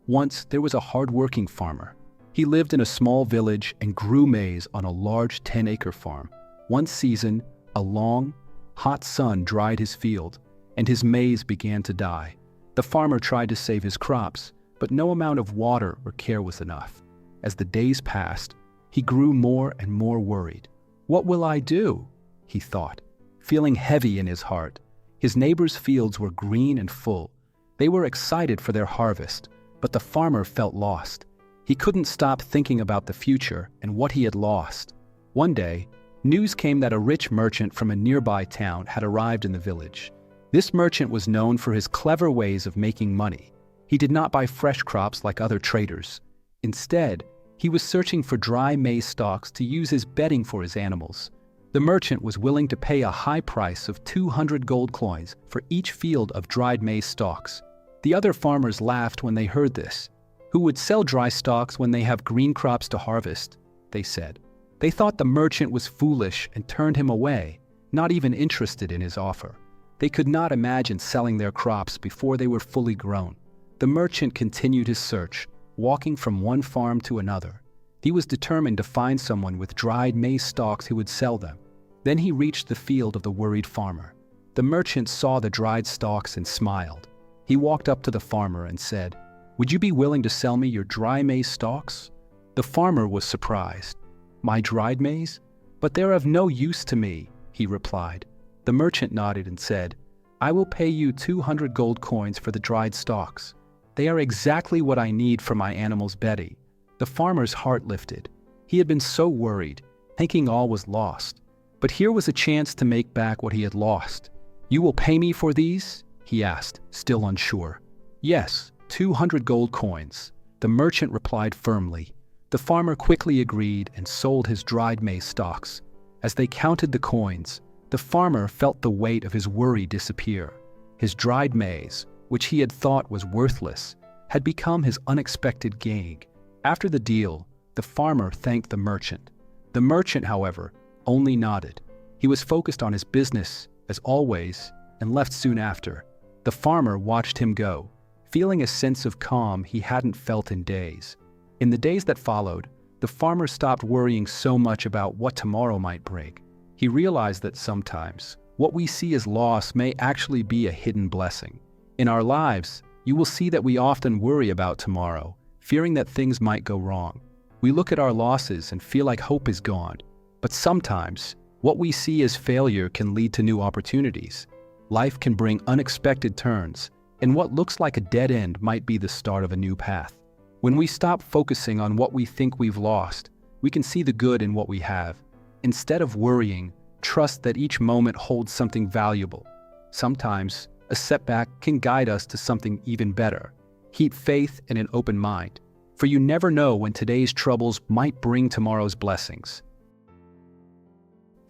Once, there was a hard-working farmer. He lived in a small village and grew maize on a large 10-acre farm. One season, a long, hot sun dried his field, and his maize began to die. The farmer tried to save his crops, but no amount of water or care was enough. As the days passed, he grew more and more worried. "What will I do?" he thought, feeling heavy in his heart. His neighbors' fields were green and full. They were excited for their harvest, but the farmer felt lost. He couldn't stop thinking about the future and what he had lost. One day, news came that a rich merchant from a nearby town had arrived in the village. This merchant was known for his clever ways of making money. He did not buy fresh crops like other traders. Instead, he was searching for dry maize stalks to use as bedding for his animals. The merchant was willing to pay a high price of 200 gold coins for each field of dried maize stalks. The other farmers laughed when they heard this. "Who would sell dry stalks when they have green crops to harvest?" they said. They thought the merchant was foolish and turned him away, not even interested in his offer. They could not imagine selling their crops before they were fully grown. The merchant continued his search, walking from one farm to another. He was determined to find someone with dried maize stalks who would sell them. Then he reached the field of the worried farmer. The merchant saw the dried stalks and smiled. He walked up to the farmer and said, "Would you be willing to sell me your dry maize stalks?" The farmer was surprised. "My dried maize? But they're of no use to me," he replied. The merchant nodded and said, "I will pay you 200 gold coins for the dried stalks. They are exactly what I need for my animal's bedding." The farmer's heart lifted. He had been so worried, thinking all was lost. But here was a chance to make back what he had lost. "You will pay me for these?" he asked, still unsure. "Yes, 200 gold coins," the merchant replied firmly. The farmer quickly agreed and sold his dried maize stalks. As they counted the coins, the farmer felt the weight of his worry disappear. His dried maize, which he had thought was worthless, had become his unexpected gain. After the deal, the farmer thanked the merchant. The merchant, however, only nodded. He was focused on his business, as always, and left soon after. The farmer watched him go, feeling a sense of calm he hadn't felt in days. In the days that followed, the farmer stopped worrying so much about what tomorrow might bring. He realized that sometimes, what we see as loss may actually be a hidden blessing. In our lives, you will see that we often worry about tomorrow, fearing that things might go wrong. We look at our losses and feel like hope is gone. But sometimes, what we see as failure can lead to new opportunities. Life can bring unexpected turns, and what looks like a dead end might be the start of a new path. When we stop focusing on what we think we've lost, we can see the good in what we have. Instead of worrying, trust that each moment holds something valuable. Sometimes, a setback can guide us to something even better. Keep faith and an open mind, for you never know when today's troubles might bring tomorrow's blessings.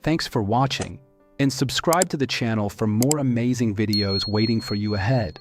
Thanks for watching, and subscribe to the channel for more amazing videos waiting for you ahead.